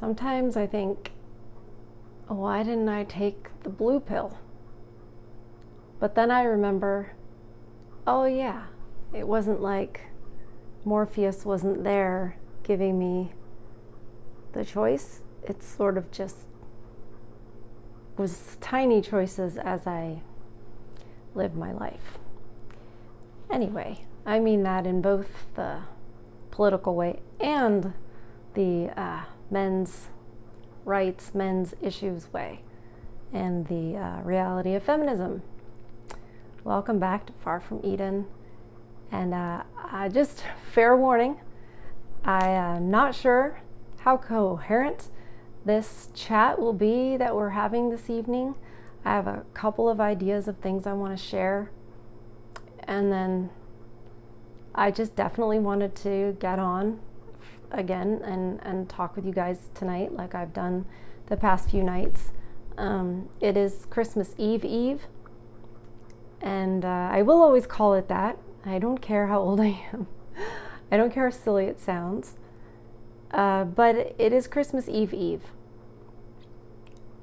Sometimes I think, why didn't I take the blue pill? But then I remember, oh yeah, it wasn't like Morpheus wasn't there giving me the choice. It sort of just was tiny choices as I lived my life. Anyway, I mean that in both the political way and the men's rights, men's issues way, and the reality of feminism. Welcome back to Far From Eden. And just fair warning, I'm not sure how coherent this chat will be that we're having this evening. I have a couple of ideas of things I want to share. And then I just definitely wanted to get on again and talk with you guys tonight like I've done the past few nights. It is Christmas Eve, and I will always call it that. I don't care how old I am. I don't care how silly it sounds. But it is Christmas Eve.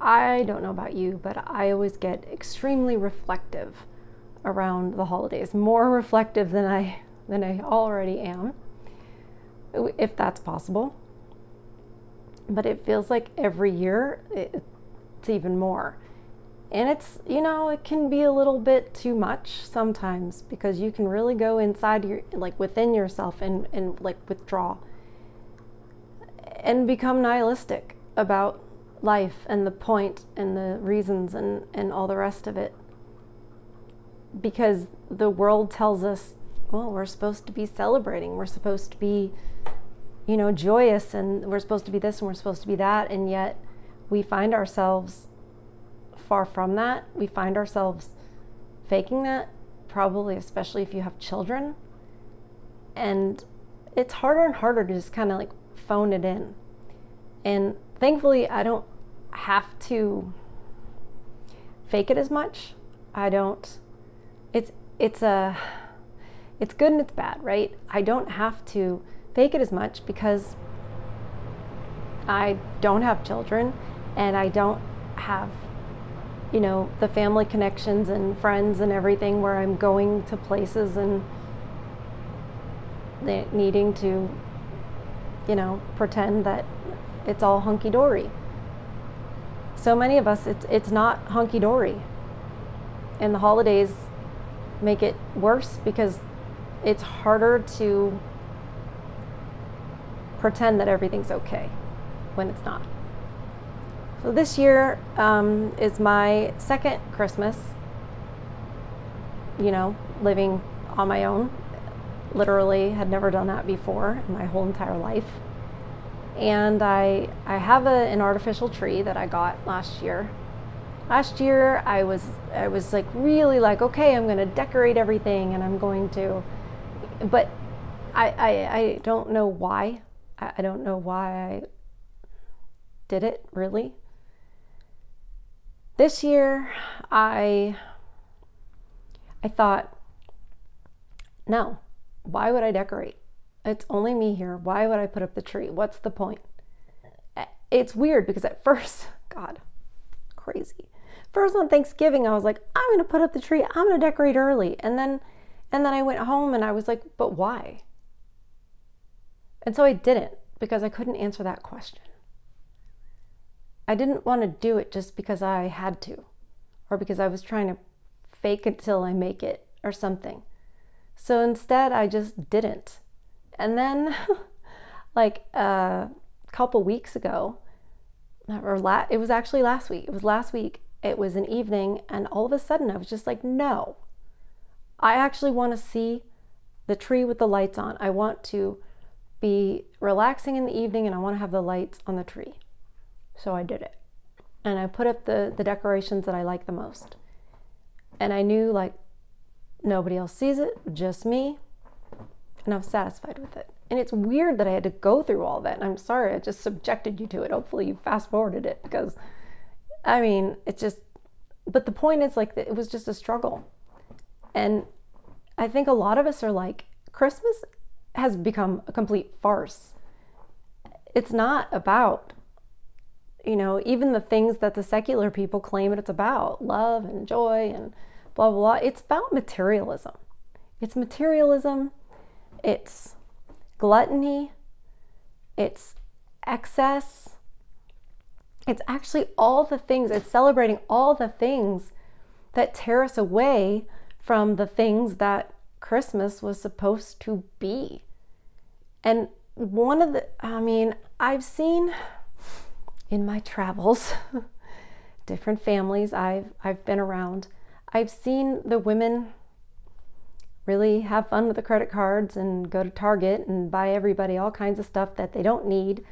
I don't know about you, but I always get extremely reflective around the holidays. More reflective than I already am, if that's possible. But it feels like every year it's even more. And it's, it can be a little bit too much sometimes, because you can really go inside within yourself and withdraw and become nihilistic about life and the point and the reasons and all the rest of it. Because the world tells us, well, we're supposed to be celebrating, we're supposed to be, joyous, and we're supposed to be this and we're supposed to be that, and yet we find ourselves far from that. We find ourselves faking that, probably especially if you have children. And it's harder and harder to just kind of phone it in. And thankfully, I don't have to fake it as much. I don't. It's good and it's bad, right? I don't have to fake it as much because I don't have children and I don't have, the family connections and friends and everything where I'm going to places and needing to, pretend that it's all hunky-dory. So many of us, it's not hunky-dory. And the holidays make it worse because it's harder to pretend that everything's okay when it's not. So this year is my second Christmas, living on my own. Literally had never done that before in my whole entire life. And I have an artificial tree that I got last year. Last year I was really okay, I'm going to decorate everything and I'm going to, but I don't know why. I don't know why I did it, really. This year, I thought, no, why would I decorate? It's only me here. Why would I put up the tree? What's the point? It's weird because at first, God, crazy. First on Thanksgiving, I was like, I'm going to put up the tree. I'm going to decorate early. And then I went home and I was like, but why? And so I didn't, because I couldn't answer that question. I didn't want to do it just because I had to, or because I was trying to fake it till I make it or something. So instead, I just didn't. And then, a couple weeks ago, it was actually last week. It was last week. It was an evening, and all of a sudden, I was just like, no. I actually want to see the tree with the lights on. I want to be relaxing in the evening, and I want to have the lights on the tree. So I did it. And I put up the decorations that I like the most. And I knew nobody else sees it, just me. And I was satisfied with it. And it's weird that I had to go through all that. And I'm sorry, I just subjected you to it. Hopefully you fast forwarded it because, it's just, but the point is it was just a struggle. And I think a lot of us are Christmas has become a complete farce. It's not about you know, even the things that the secular people claim it's about, love and joy and blah, blah, blah, it's about materialism. It's materialism, it's gluttony, it's excess. It's actually all the things, it's celebrating all the things that tear us away from the things that Christmas was supposed to be. And one of the, I've seen in my travels, different families I've been around, I've seen the women really have fun with the credit cards and go to Target and buy everybody all kinds of stuff that they don't need.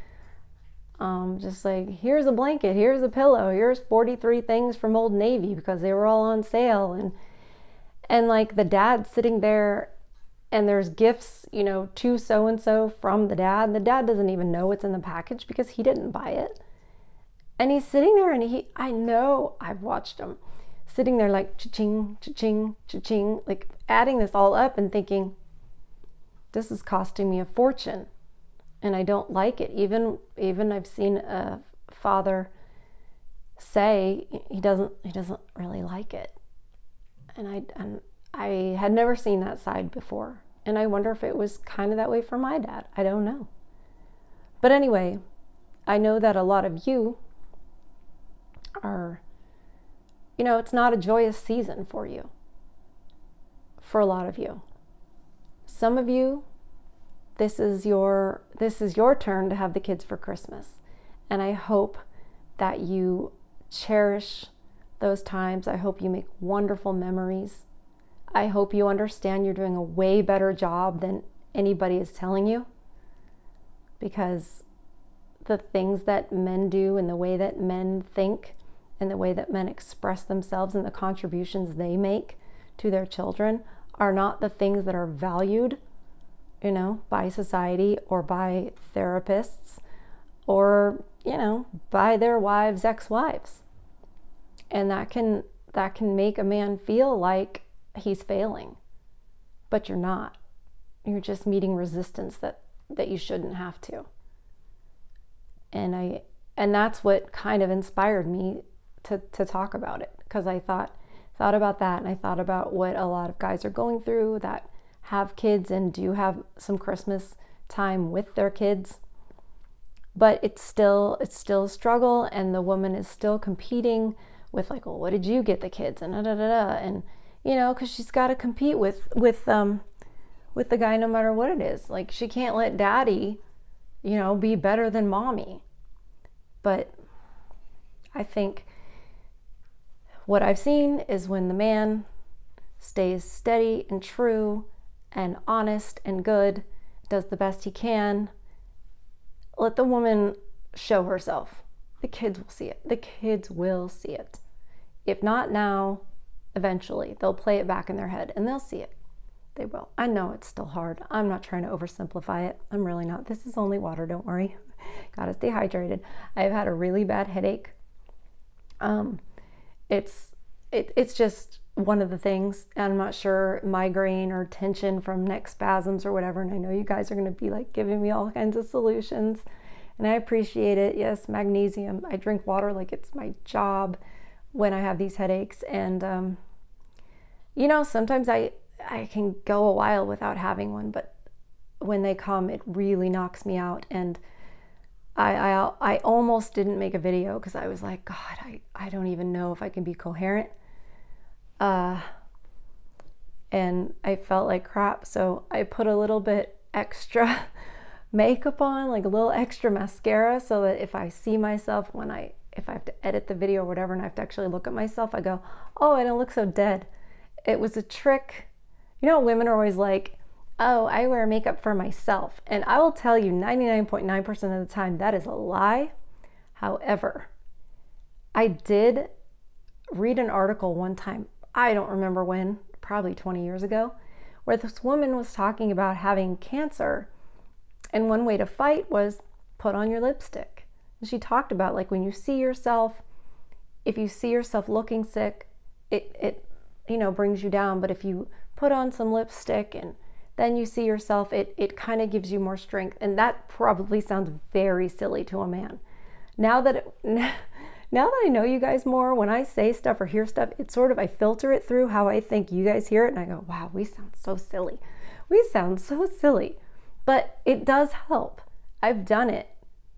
Just like, here's a blanket, here's a pillow, here's 43 things from Old Navy because they were all on sale. And like the dad sitting there and there's gifts, you know, to so-and-so from the dad. The dad doesn't even know what's in the package because he didn't buy it. And he's sitting there and I know I've watched him sitting there like cha-ching, cha-ching, cha-ching, like adding this all up and thinking, this is costing me a fortune. And I don't like it. Even I've seen a father say he doesn't really like it. And I had never seen that side before. And I wonder if it was kind of that way for my dad. I don't know. But anyway, I know that a lot of you are, you know, it's not a joyous season for you. For a lot of you. Some of you, this is your turn to have the kids for Christmas. And I hope that you cherish those times. I hope you make wonderful memories. I hope you understand you're doing a way better job than anybody is telling you. Because the things that men do and the way that men think and the way that men express themselves and the contributions they make to their children are not the things that are valued, you know, by society or by therapists or, you know, by their wives, ex-wives. And that can make a man feel like he's failing, but you're not. You're just meeting resistance that you shouldn't have to. And that's what kind of inspired me to talk about it, because I thought about that, and I thought about what a lot of guys are going through that have kids and do have some Christmas time with their kids, but it's still a struggle, and the woman is still competing with like, well, what did you get the kids, and and you know, because she's got to compete with the guy no matter what it is. Like, she can't let daddy, you know, be better than mommy. But I think what I've seen is when the man stays steady and true and honest and good, does the best he can, let the woman show herself. The kids will see it. The kids will see it. If not now, eventually they'll play it back in their head and they'll see it. They will. I know it's still hard. I'm not trying to oversimplify it. I'm really not. This is only water, don't worry. Gotta stay hydrated. I've had a really bad headache. It's just one of the things. I'm not sure, migraine or tension from neck spasms or whatever. And I know you guys are going to be like giving me all kinds of solutions, and I appreciate it. Yes, magnesium. I drink water like it's my job when I have these headaches. And, you know, sometimes I can go a while without having one, but when they come, it really knocks me out. And I almost didn't make a video because I was like, God, I don't even know if I can be coherent. And I felt like crap. So I put a little bit extra makeup on, like a little extra mascara, so that if I see myself if I have to edit the video or whatever, and I have to actually look at myself, I go, oh, I don't look so dead. It was a trick. You know, women are always like, oh, I wear makeup for myself. And I will tell you 99.9% of the time that is a lie. However, I did read an article one time, I don't remember when, probably 20 years ago, where this woman was talking about having cancer, and one way to fight was put on your lipstick. And she talked about, like, when you see yourself, if you see yourself looking sick, it you know, brings you down. But if you put on some lipstick and then you see yourself, it kind of gives you more strength. And that probably sounds very silly to a man. now that I know you guys more, when I say stuff or hear stuff, it's sort of, I filter it through how I think you guys hear it, and I go, wow, we sound so silly. We sound so silly. But it does help. I've done it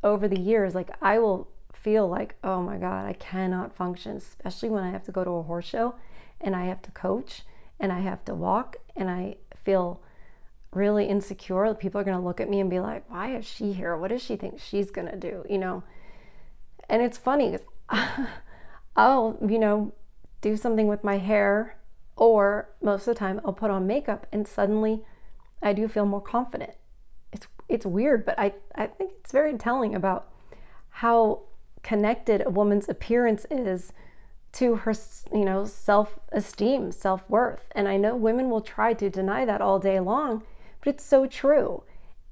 over the years. Like, I will feel like, oh my God, I cannot function, especially when I have to go to a horse show and I have to coach and I have to walk and I feel really insecure. People are going to look at me and be like, why is she here? What does she think she's going to do? You know? And it's funny because I'll, you know, do something with my hair, or most of the time I'll put on makeup and suddenly I do feel more confident. It's weird, but I think it's very telling about how connected a woman's appearance is to her, you know, self-esteem, self-worth. And I know women will try to deny that all day long, but it's so true.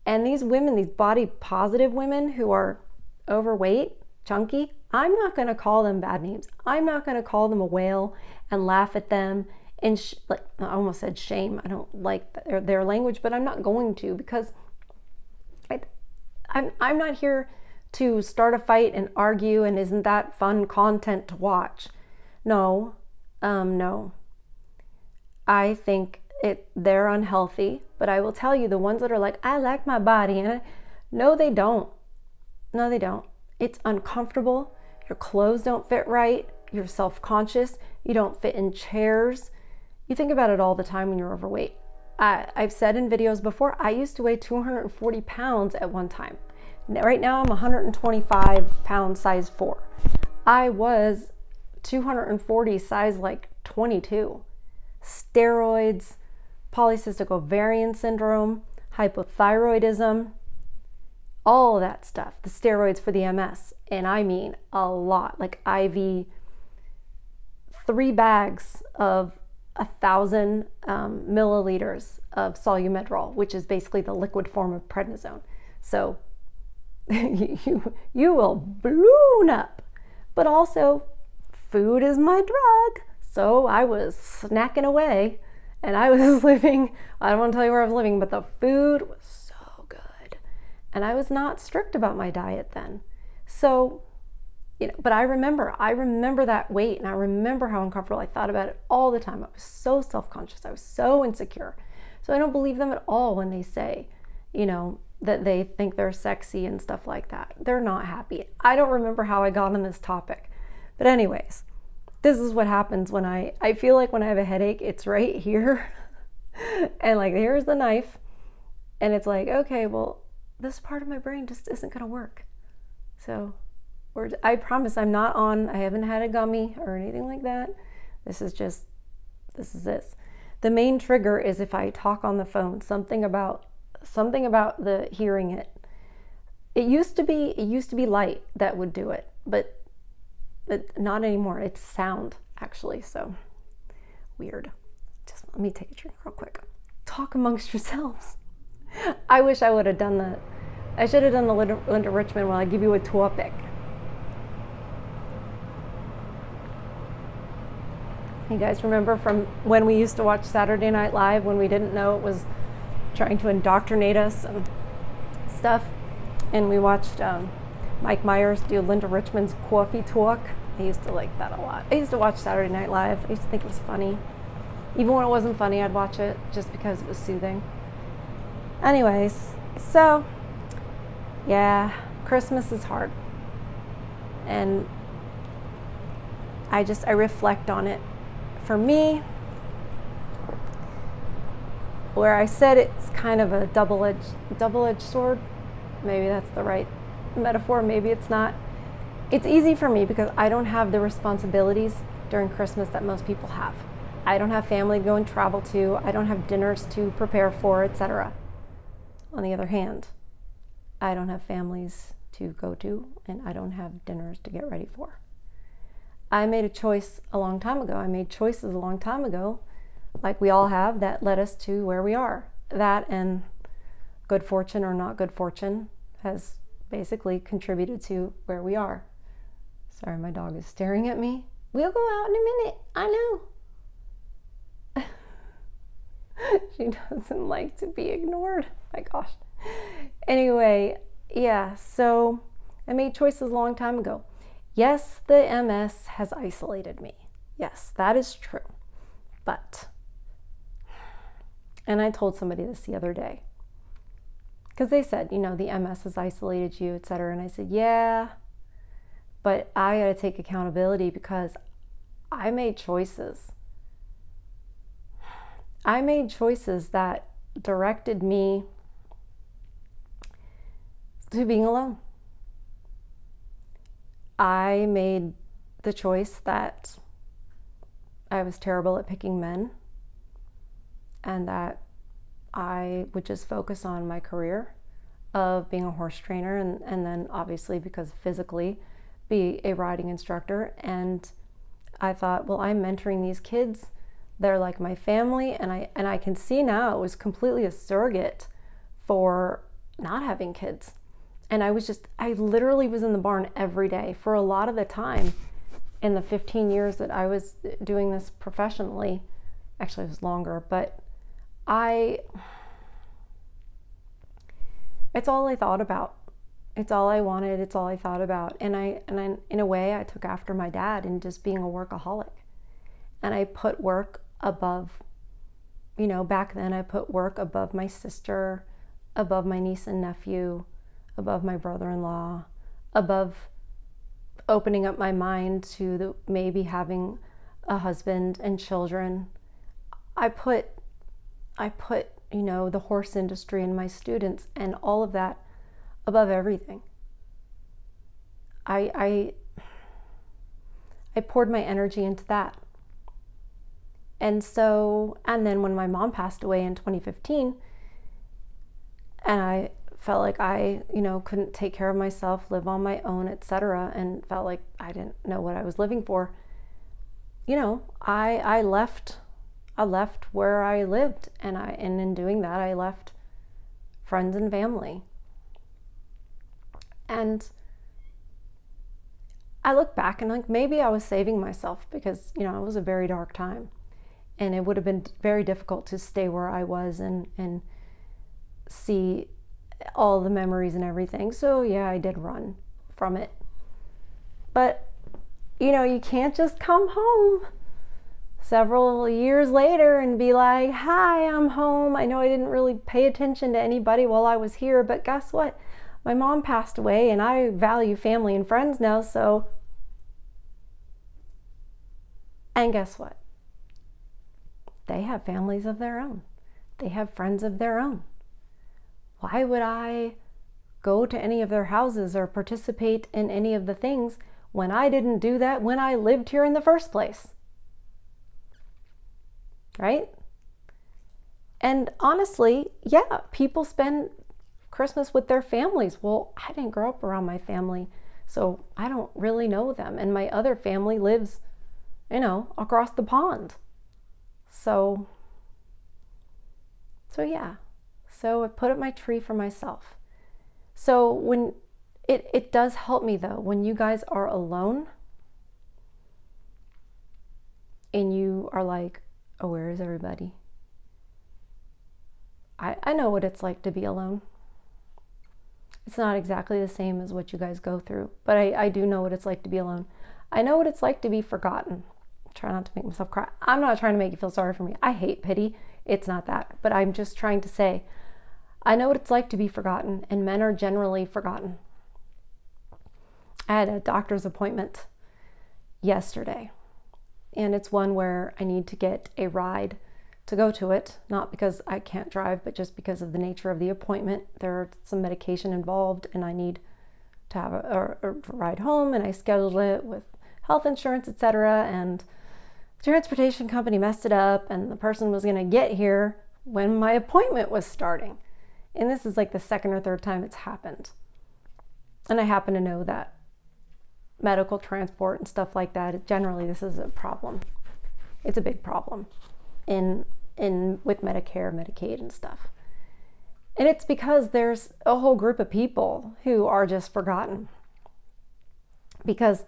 And these women, these body positive women who are overweight, chunky, I'm not going to call them bad names. I'm not going to call them a whale and laugh at them and like, I almost said shame. I don't like their language, but I'm not going to, because I'm not here to start a fight and argue and isn't that fun content to watch. No. I think they're unhealthy, but I will tell you, the ones that are like, I like my body, and no, they don't. No, they don't. It's uncomfortable. Your clothes don't fit right. You're self-conscious. You don't fit in chairs. You think about it all the time when you're overweight. I've said in videos before, I used to weigh 240 pounds at one time. Right now I'm 125 pounds, size 4. I was 240, size like 22. Steroids, polycystic ovarian syndrome, hypothyroidism, all of that stuff, the steroids for the MS. And I mean a lot, like IV, 3 bags of 1,000 milliliters of Solumedrol, which is basically the liquid form of prednisone. So you will balloon up. But also, food is my drug. So I was snacking away, and I was living, I don't want to tell you where I was living, but the food was so good. And I was not strict about my diet then. So, you know, but I remember that weight, and I remember how uncomfortable. I thought about it all the time. I was so self-conscious. I was so insecure. So I don't believe them at all when they say, you know, that they think they're sexy and stuff like that. They're not happy. I don't remember how I got on this topic. But anyways, this is what happens when I feel like when I have a headache, it's right here. And like, here's the knife. And it's like, okay, well, this part of my brain just isn't going to work. So I promise I haven't had a gummy or anything like that. This is this. The main trigger is if I talk on the phone, something about the hearing it. It used to be light that would do it, but not anymore. It's sound, actually. So weird. Just let me take a drink real quick. Talk amongst yourselves. I wish I would have done that. I should have done the Linda Richman when I give you a topic. You guys remember from when we used to watch Saturday Night Live, when we didn't know it was trying to indoctrinate us and stuff? And we watched Mike Myers do Linda Richman's coffee talk. I used to like that a lot. I used to watch Saturday Night Live. I used to think it was funny. Even when it wasn't funny, I'd watch it just because it was soothing. Anyways, so yeah, Christmas is hard. And I reflect on it. For me, where I said it's kind of a double-edged sword, maybe that's the right metaphor, maybe it's not. It's easy for me because I don't have the responsibilities during Christmas that most people have. I don't have family to go and travel to. I don't have dinners to prepare for, etc. On the other hand, I don't have families to go to, and I don't have dinners to get ready for. I made a choice a long time ago. I made choices a long time ago, like we all have, that led us to where we are. That and good fortune or not good fortune has basically contributed to where we are. Sorry, my dog is staring at me. We'll go out in a minute. I know. She doesn't like to be ignored. My gosh. Anyway, yeah, so I made choices a long time ago. Yes, the MS has isolated me. Yes, that is true. But, and I told somebody this the other day, because they said, the MS has isolated you, etc. And I said, yeah, but I got to take accountability because I made choices. I made choices that directed me to being alone. I made the choice that I was terrible at picking men and that I would just focus on my career of being a horse trainer and then obviously because physically be a riding instructor. And I thought, well, I'm mentoring these kids. They're like my family, and I can see now it was completely a surrogate for not having kids. And I literally was in the barn every day for a lot of the time in the 15 years that I was doing this professionally. Actually, it was longer, but it's all I thought about. It's all I wanted. It's all I thought about. And I, in a way, I took after my dad in just being a workaholic. And I put work above, back then I put work above my sister, above my niece and nephew, above my brother-in-law, above opening up my mind to maybe having a husband and children. I put, the horse industry and my students and all of that above everything. I poured my energy into that. And then when my mom passed away in 2015, and I felt like I, couldn't take care of myself, live on my own, etc., and felt like I didn't know what I was living for, I left where I lived, and in doing that, I left friends and family. And I look back and maybe I was saving myself because, it was a very dark time. And it would have been very difficult to stay where I was and see all the memories and everything. So yeah, I did run from it. But, you can't just come home several years later and be like, hi, I'm home. I know I didn't really pay attention to anybody while I was here, but guess what? My mom passed away and I value family and friends now, so. And guess what? They have families of their own. They have friends of their own. Why would I go to any of their houses or participate in any of the things when I didn't do that when I lived here in the first place? Right? And honestly, yeah, people spend Christmas with their families. Well, I didn't grow up around my family, so I don't really know them. And my other family lives, across the pond. So yeah. So I put up my tree for myself. So when it does help me though, when you guys are alone and you are like, oh, where is everybody? I know what it's like to be alone. It's not exactly the same as what you guys go through, but I do know what it's like to be alone. I know what it's like to be forgotten. Try not to make myself cry. I'm not trying to make you feel sorry for me. I hate pity. It's not that. But I'm just trying to say, I know what it's like to be forgotten, and men are generally forgotten. I had a doctor's appointment yesterday, and it's one where I need to get a ride to go to it, not because I can't drive, but just because of the nature of the appointment. There's some medication involved, and I need to have a ride home, and I scheduled it with health insurance, etc., and the transportation company messed it up, and the person was going to get here when my appointment was starting. And this is like the second or third time it's happened. And I happen to know that medical transport and stuff like that, generally this is a problem. It's a big problem with Medicare, Medicaid and stuff. And it's because there's a whole group of people who are just forgotten. Because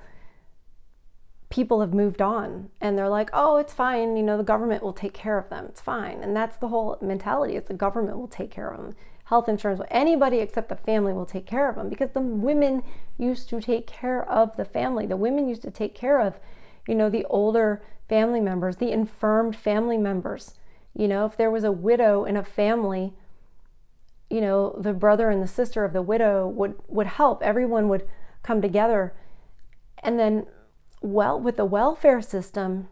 people have moved on and they're like, oh, it's fine, the government will take care of them. It's fine. And that's the whole mentality. It's the government will take care of them. health insurance. Anybody except the family will take care of them, because the women used to take care of the family. The women used to take care of, the older family members, the infirmed family members. If there was a widow in a family, the brother and the sister of the widow would help. Everyone would come together. And then, with the welfare system,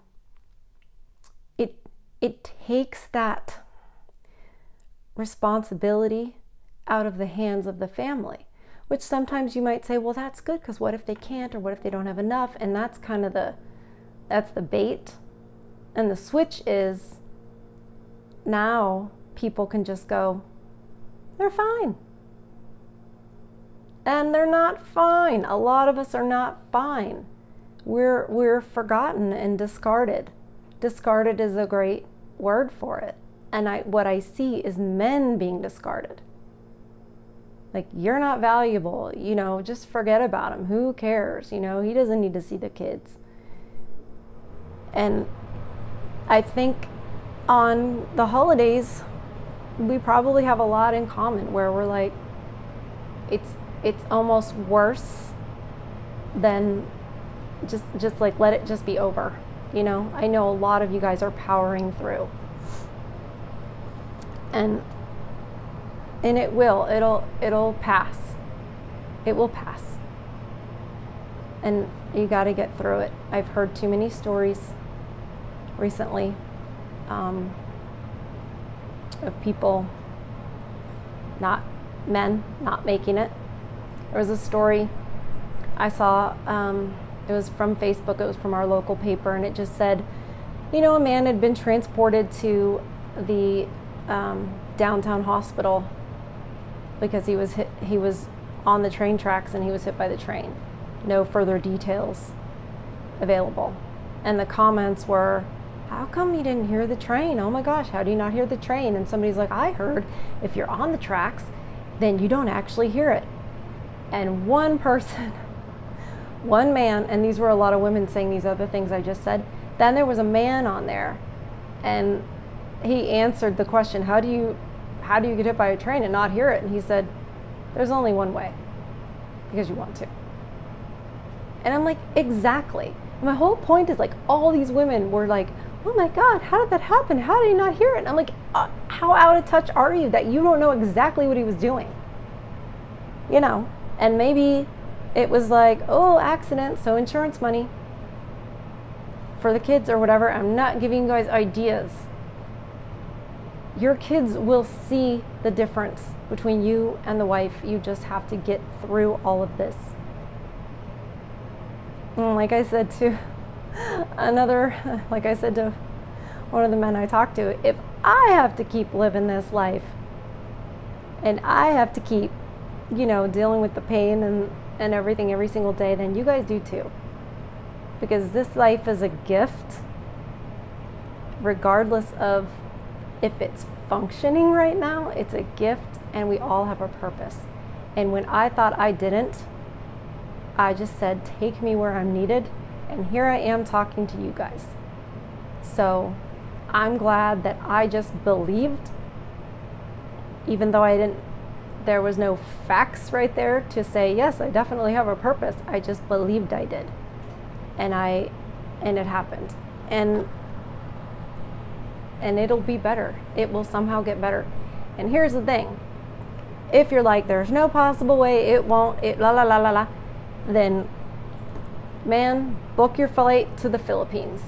it takes that responsibility out of the hands of the family, which sometimes you might say, well, that's good, because what if they can't, or what if they don't have enough? And that's kind of that's the bait. And the switch is, now people can just go, they're fine. And they're not fine. A lot of us are not fine. We're forgotten and discarded. Discarded is a great word for it. And what I see is men being discarded. Like, you're not valuable, just forget about him. Who cares? He doesn't need to see the kids. And I think on the holidays, we probably have a lot in common, where we're like, it's almost worse than just like, let it just be over. I know a lot of you guys are powering through, and it'll pass. It will pass, and you got to get through it. I've heard too many stories recently of people, men not making it. There was a story I saw, it was from Facebook, it was from our local paper, and it just said, a man had been transported to the downtown hospital because he was on the train tracks and he was hit by the train. No further details available. And the comments were, how come you didn't hear the train? Oh my gosh, how do you not hear the train? And somebody's like, I heard if you're on the tracks, then you don't actually hear it. And one person, one man, and these were a lot of women saying these other things I just said. Then there was a man on there, and he answered the question, how do you get hit by a train and not hear it? And he said, there's only one way, because you want to. And I'm like, exactly. My whole point is, like, all these women were like, oh my God, how did that happen? How did you not hear it? And I'm like, how out of touch are you that you don't know exactly what he was doing? And maybe it was like, oh, accident, so insurance money for the kids or whatever. I'm not giving you guys ideas. Your kids will see the difference between you and the wife. You just have to get through all of this. And like I said to one of the men I talked to, if I have to keep living this life and I have to keep, dealing with the pain and everything every single day, then you guys do too. Because this life is a gift, regardless of if it's functioning right now. It's a gift, and we all have a purpose. And when I thought I didn't, I just said, take me where I'm needed. And here I am talking to you guys. So I'm glad that I just believed, even though there was no facts right there to say, yes, I definitely have a purpose. I just believed I did. And it happened. And it'll be better. It will somehow get better. And here's the thing. If you're like, there's no possible way, it won't, then, man, book your flight to the Philippines,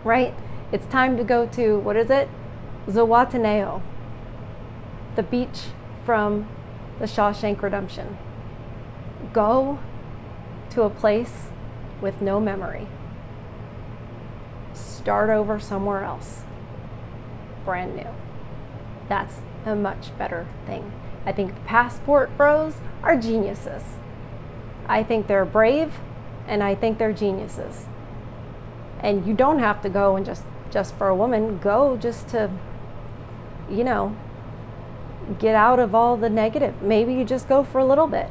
right? It's time to go to, Zihuatanejo, the beach from the Shawshank Redemption. Go to a place with no memory. Start over somewhere else, brand new. That's a much better thing. I think the passport bros are geniuses. I think they're brave, and I think they're geniuses. And you don't have to go and just for a woman, go just to, get out of all the negative. Maybe you just go for a little bit,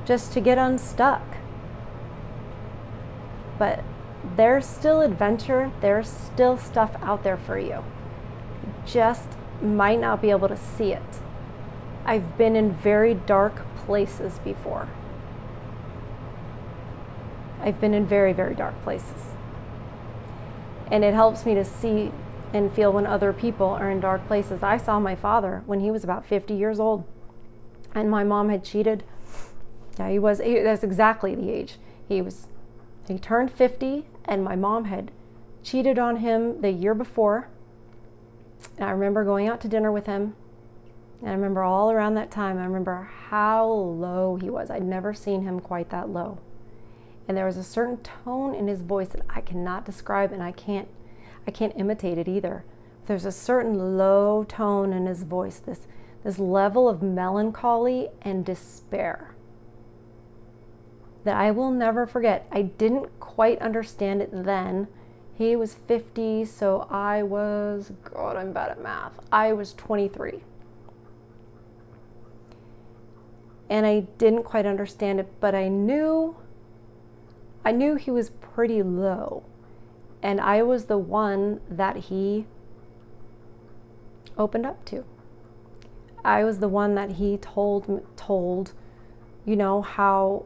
just to get unstuck. But there's still adventure, there's still stuff out there for you. Just might not be able to see it. I've been in very dark places before. I've been in very, very dark places. And it helps me to see and feel when other people are in dark places. I saw my father when he was about 50 years old, and my mom had cheated. Yeah, that's exactly the age. He turned 50, and my mom had cheated on him the year before. And I remember going out to dinner with him. And I remember all around that time, I remember how low he was. I'd never seen him quite that low. And there was a certain tone in his voice that I cannot describe, and I can't imitate it either. There's a certain low tone in his voice, this level of melancholy and despair that I will never forget. I didn't quite understand it then. He was 50, so I was, God, I'm bad at math. I was 23. And I didn't quite understand it, but I knew he was pretty low. And I was the one that he opened up to. I was the one that he told, you know, how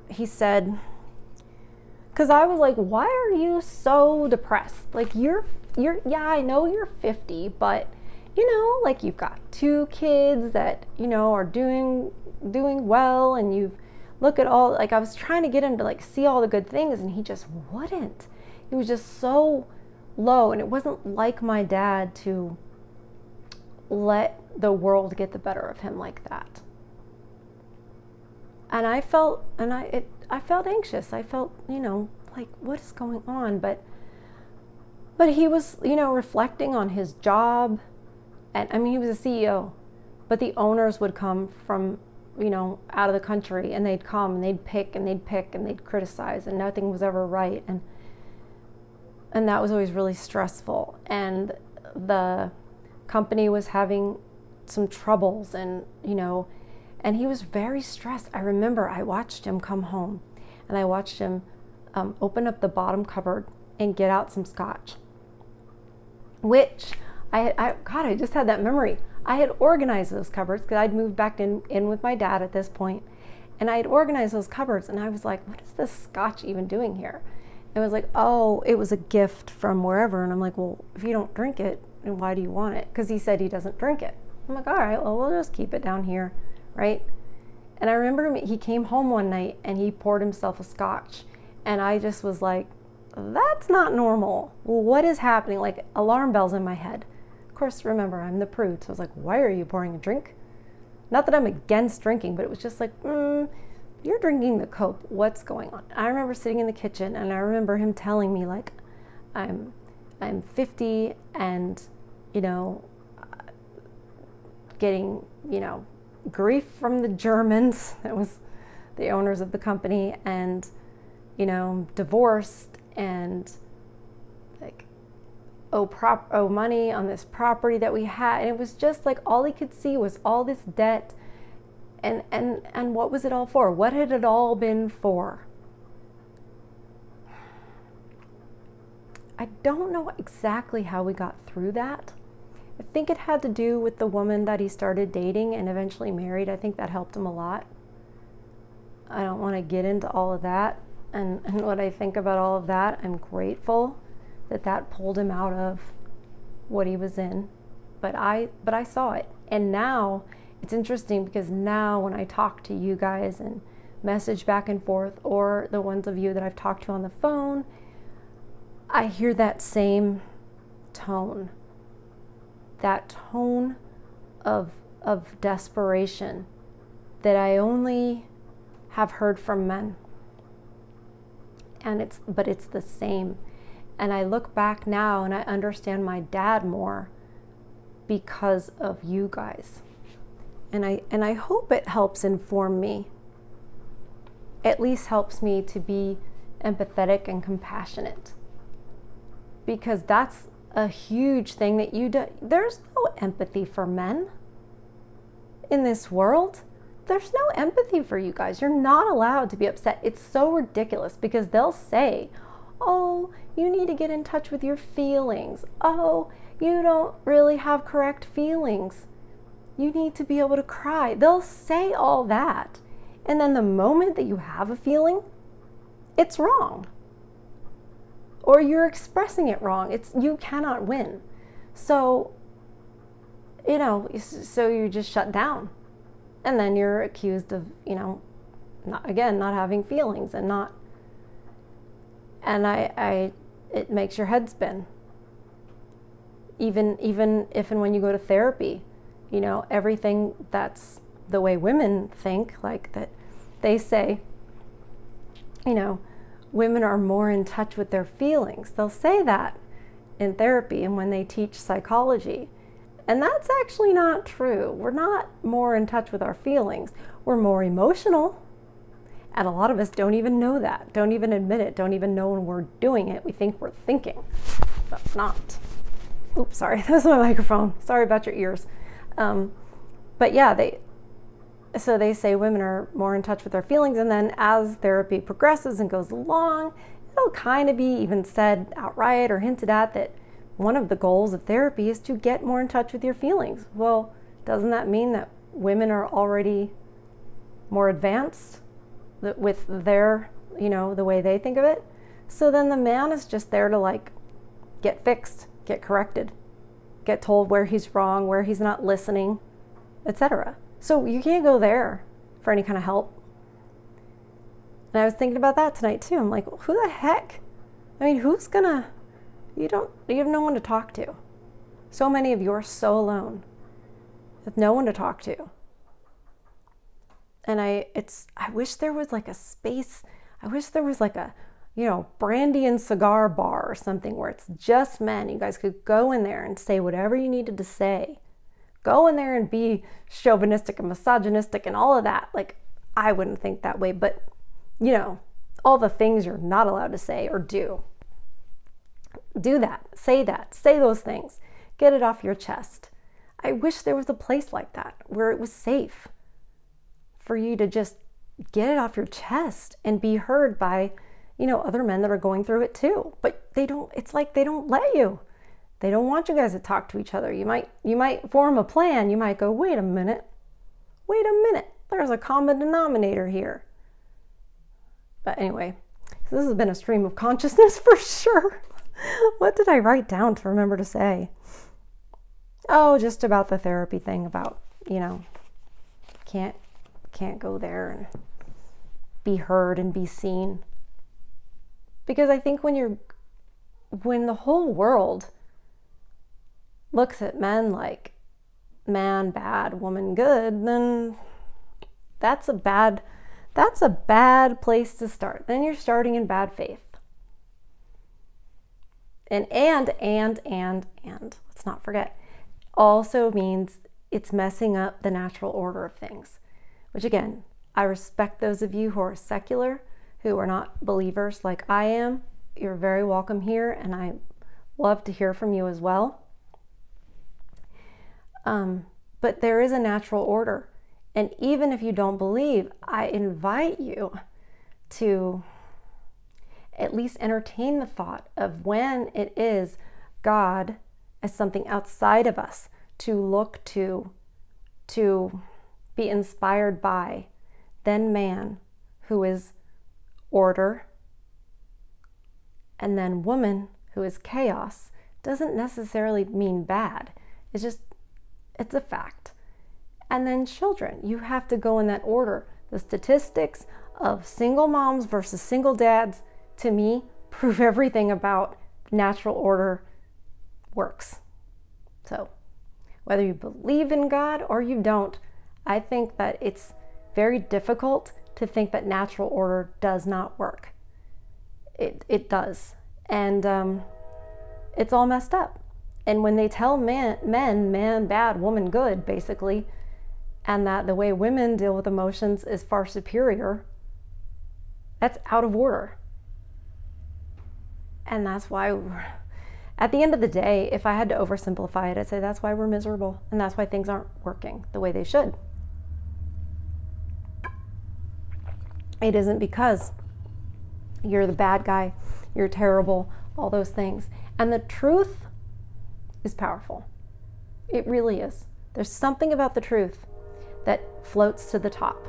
he said, because I was like, why are you so depressed? Like yeah, I know you're 50, but you know, like you've got 2 kids that, you know, are doing well, and you've look at all, like I was trying to get him to like see all the good things, and he just wouldn't. He was just so low, and it wasn't like my dad to let the world get the better of him like that. And I felt anxious. I felt, you know, like what is going on? But he was, you know, reflecting on his job, and I mean he was a CEO, but the owners would come from, you know, out of the country, and they'd come and they'd pick and they'd criticize, and nothing was ever right, and that was always really stressful. And the company was having some troubles, and you know, and he was very stressed. I remember I watched him come home, and I watched him open up the bottom cupboard and get out some scotch, which I just had that memory. I had organized those cupboards because I'd moved back in with my dad at this point, and I had organized those cupboards, and I was like, what is this scotch even doing here? It was like, oh, it was a gift from wherever. And I'm like, well, if you don't drink it, then why do you want it? Because he said he doesn't drink it. I'm like, all right, well, we'll just keep it down here, right? And I remember he came home one night and he poured himself a scotch, and I just was like, that's not normal. Well, what is happening? Like alarm bells in my head. Of course, remember, I'm the prude, so I was like, why are you pouring a drink? Not that I'm against drinking, but it was just like, you're drinking the Coke. What's going on? I remember sitting in the kitchen, and I remember him telling me, like, I'm 50, and, you know, getting, you know, grief from the Germans. That was the owners of the company, and, you know, divorced, and like owe money on this property that we had. And it was just like all he could see was all this debt. And what was it all for? What had it all been for? I don't know exactly how we got through that. I think it had to do with the woman that he started dating and eventually married. I think that helped him a lot. I don't want to get into all of that. And what I think about all of that, I'm grateful that that pulled him out of what he was in. But I saw it. And now it's interesting, because now when I talk to you guys and message back and forth, or the ones of you that I've talked to on the phone, I hear that same tone. That tone of desperation that I only have heard from men. But it's the same. And I look back now and I understand my dad more because of you guys. And I hope it helps inform me. At least helps me to be empathetic and compassionate. Because that's a huge thing that you do. There's no empathy for men in this world. There's no empathy for you guys. You're not allowed to be upset. It's so ridiculous, because they'll say, Oh, you need to get in touch with your feelings. Oh, you don't really have correct feelings. You need to be able to cry. They'll say all that. And then the moment that you have a feeling, it's wrong. Or you're expressing it wrong. You cannot win. So, so you just shut down. And then you're accused of, not having feelings and not. And it makes your head spin. Even if and when you go to therapy, everything that's the way women think, like that they say, women are more in touch with their feelings. They'll say that in therapy and when they teach psychology. And that's actually not true. We're not more in touch with our feelings. We're more emotional. And a lot of us don't even know that, don't even admit it, don't even know when we're doing it. We think we're thinking, but not. Oops, sorry, that was my microphone. Sorry about your ears. But yeah, they say women are more in touch with their feelings, and then as therapy progresses and goes along, it'll kind of be even said outright or hinted at that one of the goals of therapy is to get more in touch with your feelings. Well, doesn't that mean that women are already more advanced with their, the way they think of it? So then the man is just there to get fixed, get corrected, get told where he's wrong, where he's not listening, etc. So you can't go there for any kind of help. And I was thinking about that tonight too. I'm like, who the heck? I mean, you have no one to talk to. So many of you are so alone with no one to talk to. And I wish there was a space. I wish there was a brandy and cigar bar or something where it's just men. You guys could go in there and say whatever you needed to say. Go in there and be chauvinistic and misogynistic and all of that. I wouldn't think that way, but all the things you're not allowed to say or do. Do that, say those things. Get it off your chest. I wish there was a place like that where it was safe for you to just get it off your chest and be heard by, other men that are going through it too. But they don't let you. They don't want you guys to talk to each other. You might form a plan. You might go, wait a minute. There's a common denominator here. But anyway, this has been a stream of consciousness for sure. What did I write down to remember to say? Oh, just about the therapy thing about, can't go there and be heard and be seen. Because I think when the whole world looks at men like man bad, woman good, then that's a bad place to start. Then you're starting in bad faith. And let's not forget, also means it's messing up the natural order of things. Which again, I respect those of you who are secular, who are not believers like I am. You're very welcome here, and I love to hear from you as well. But there is a natural order. And even if you don't believe, I invite you to at least entertain the thought of when it is God as something outside of us to look to be inspired by, then man, who is order, and then woman, who is chaos, doesn't necessarily mean bad. It's a fact. And then children, you have to go in that order. The statistics of single moms versus single dads, to me, prove everything about natural order works. So, whether you believe in God or you don't, I think that it's very difficult to think that natural order does not work. It does. And it's all messed up. And when they tell man bad, woman good, basically, and that the way women deal with emotions is far superior, that's out of order. And that's why, at the end of the day, if I had to oversimplify it, I'd say that's why we're miserable, and that's why things aren't working the way they should. It isn't because You're the bad guy. You're terrible. All those things. And the truth is powerful. It really is. There's something about the truth that floats to the top.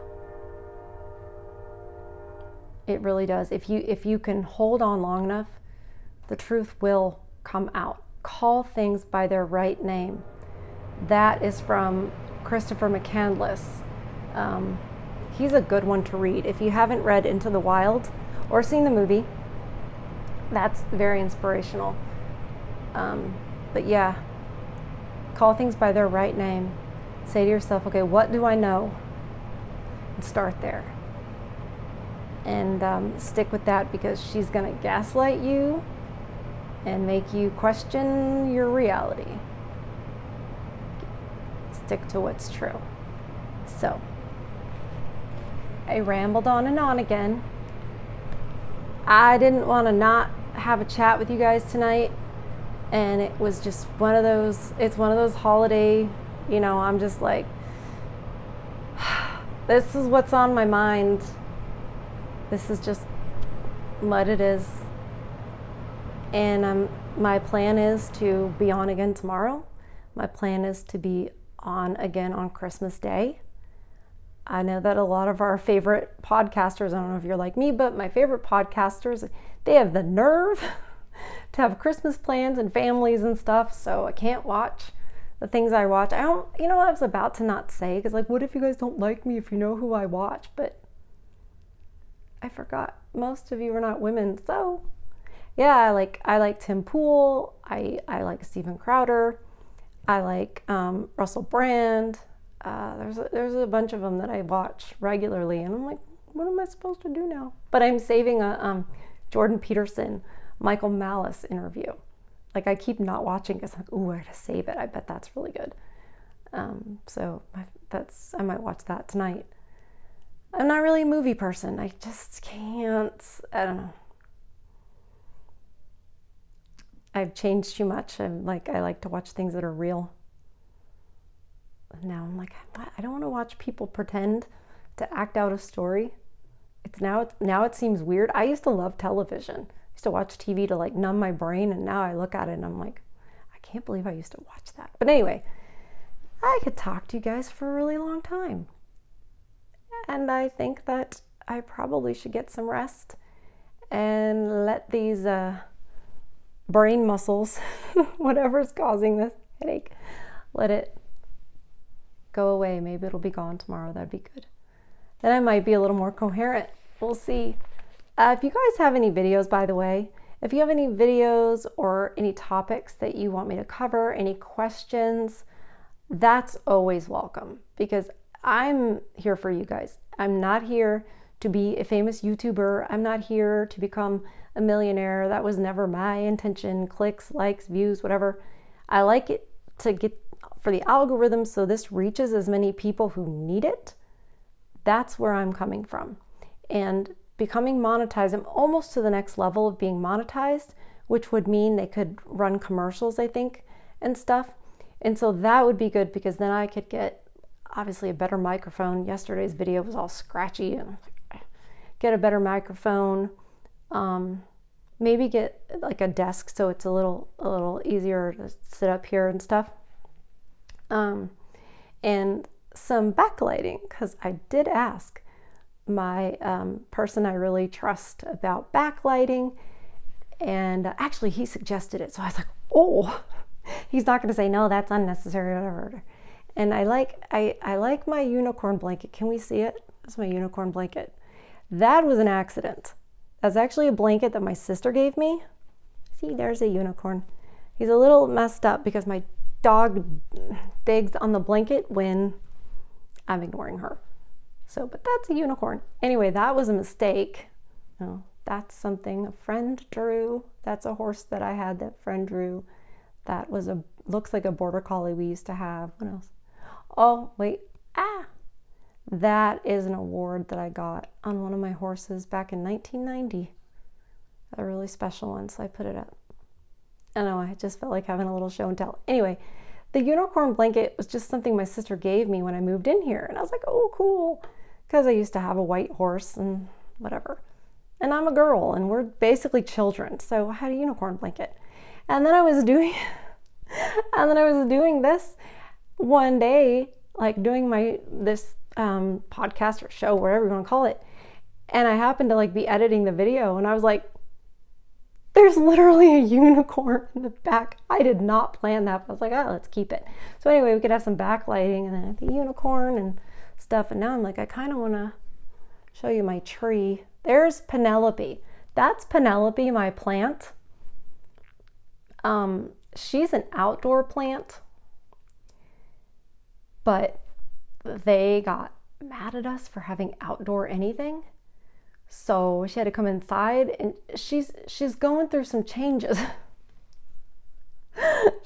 It really does. If you can hold on long enough, the truth will come out. Call things by their right name. That is from Christopher McCandless. He's a good one to read. If you haven't read Into the Wild or seen the movie, that's very inspirational. But yeah, call things by their right name. Say to yourself, okay, what do I know? And start there. And stick with that, because she's going to gaslight you and make you question your reality. Stick to what's true. So, I rambled on and on again. I didn't want to not have a chat with you guys tonight, and it was just one of those, it's one of those holiday, you know, I'm just like, this is what's on my mind. This is just what it is. And my plan is to be on again tomorrow. My plan is to be on again on Christmas Day. I know that a lot of our favorite podcasters, I don't know if you're like me, but my favorite podcasters, they have the nerve to have Christmas plans and families and stuff. So I can't watch the things I watch. I was about to not say, because like, what if you guys don't like me if you know who I watch? But I forgot most of you are not women. So yeah, I like Tim Pool. I like Steven Crowder. I like Russell Brand. There's a bunch of them that I watch regularly, and I'm like, what am I supposed to do now? But I'm saving a Jordan Peterson, Michael Malice interview. Like, I keep not watching because I'm like, ooh, I gotta save it. I bet that's really good. So I might watch that tonight. I'm not really a movie person. I just can't. I don't know. I've changed too much. I like to watch things that are real. Now I'm like, I don't want to watch people pretend to act out a story. Now it seems weird. I used to love television. I used to watch TV to like numb my brain, and now I look at it and I'm like, I can't believe I used to watch that. But anyway, I could talk to you guys for a really long time. And I think that I probably should get some rest and let these brain muscles, whatever's causing this headache, let it go away. Maybe it'll be gone tomorrow. That'd be good. Then I might be a little more coherent. We'll see. If you guys have any videos, by the way, if you have any videos or any topics that you want me to cover, any questions, that's always welcome, because I'm here for you guys. I'm not here to be a famous YouTuber. I'm not here to become a millionaire. That was never my intention. Clicks, likes, views, whatever. I like it to get for the algorithm so this reaches as many people who need it. That's where I'm coming from. And becoming monetized, I'm almost to the next level of being monetized, which would mean they could run commercials, I think, and stuff. And so that would be good, because then I could get obviously a better microphone. Yesterday's video was all scratchy, and get a better microphone. Maybe get like a desk so it's a little easier to sit up here and stuff. And some backlighting, because I did ask my person I really trust about backlighting, and actually he suggested it. So I was like, oh, he's not going to say no, that's unnecessary, whatever. And I like my unicorn blanket. Can we see it? That's my unicorn blanket. That was an accident. That's actually a blanket that my sister gave me. See, there's a unicorn. He's a little messed up because my dog digs on the blanket when I'm ignoring her. So, but that's a unicorn. Anyway, that was a mistake. No, that's something a friend drew. That's a horse that I had that friend drew. That was looks like a border collie we used to have. What else? Oh, wait. That is an award that I got on one of my horses back in 1990. A really special one, so I put it up. I don't know, I just felt like having a little show and tell. Anyway, the unicorn blanket was just something my sister gave me when I moved in here. And I was like, oh, cool. Because I used to have a white horse and whatever. and I'm a girl and we're basically children. So I had a unicorn blanket. And then I was doing this one day, like doing this podcast or show, whatever you want to call it. And I happened to like be editing the video and I was like, there's literally a unicorn in the back. I did not plan that, but I was like, oh, let's keep it. So anyway, we could have some backlighting and then the unicorn and stuff. And now I'm like, I kind of want to show you my tree. There's Penelope. That's Penelope, my plant. She's an outdoor plant, but they got mad at us for having outdoor anything. So she had to come inside, and she's going through some changes.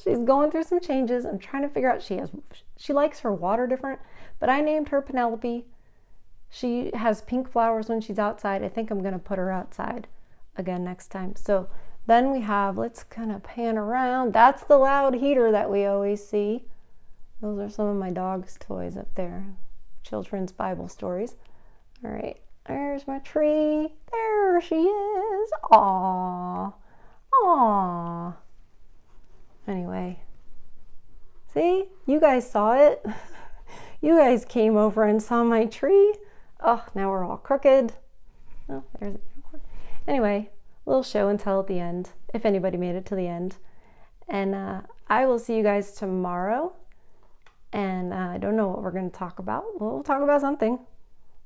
She's going through some changes. I'm trying to figure out, she likes her water different, but I named her Penelope. She has pink flowers when she's outside. I think I'm going to put her outside again next time. So then we have, let's kind of pan around. That's the loud heater that we always see. Those are some of my dog's toys up there. Children's Bible stories. All right. There's my tree. There she is. Aww. Aww. Anyway. See? You guys saw it. You guys came over and saw my tree. Oh, now we're all crooked. Oh, there's a unicorn. Anyway, little show and tell at the end, if anybody made it to the end. And I will see you guys tomorrow. And I don't know what we're going to talk about. We'll talk about something.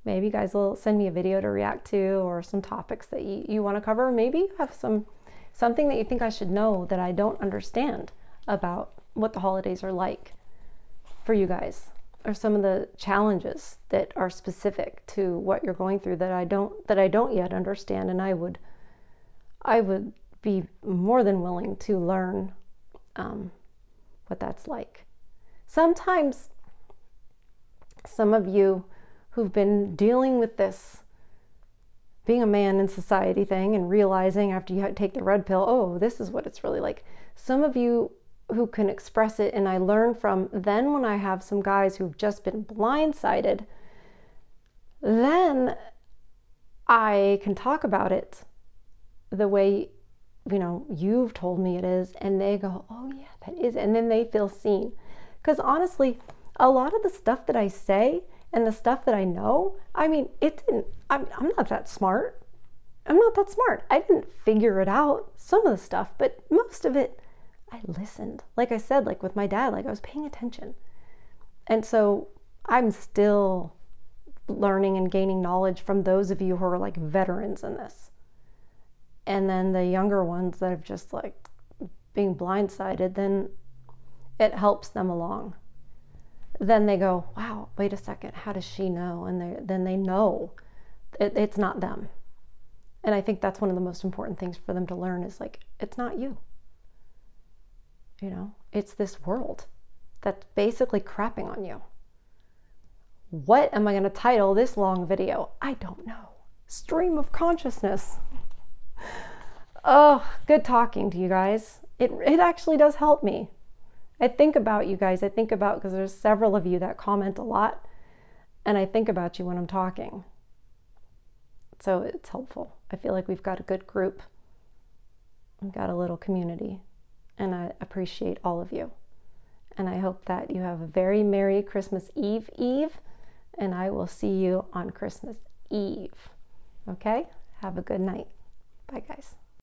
Maybe you guys will send me a video to react to or some topics that you want to cover. Maybe you have something that you think I should know that I don't understand about what the holidays are like for you guys, or some of the challenges that are specific to what you're going through that I don't yet understand, and I would be more than willing to learn what that's like. Sometimes some of you who've been dealing with this being a man in society thing and realizing after you take the red pill, oh, this is what it's really like. Some of you who can express it, and I learn from, then when I have some guys who've just been blindsided, then I can talk about it the way, you've told me it is, and they go, oh yeah, that is, and then they feel seen. Because honestly, a lot of the stuff that I say and the stuff that I know, I'm not that smart. I'm not that smart. I didn't figure it out, some of the stuff, but most of it, I listened. Like I said, like with my dad, like I was paying attention. And so I'm still learning and gaining knowledge from those of you who are like veterans in this. And then the younger ones that have just like being blindsided, then it helps them along. Then they go, wow, wait a second, how does she know? And then they know it's not them. And I think that's one of the most important things for them to learn is like, it's not you. It's this world that's basically crapping on you. What am I going to title this long video? I don't know. Stream of consciousness. Oh, good talking to you guys. It actually does help me. I think about you guys. Because there's several of you that comment a lot, and I think about you when I'm talking. So it's helpful. I feel like we've got a good group. We've got a little community, and I appreciate all of you. And I hope that you have a very Merry Christmas Eve, and I will see you on Christmas Eve. Okay? Have a good night. Bye, guys.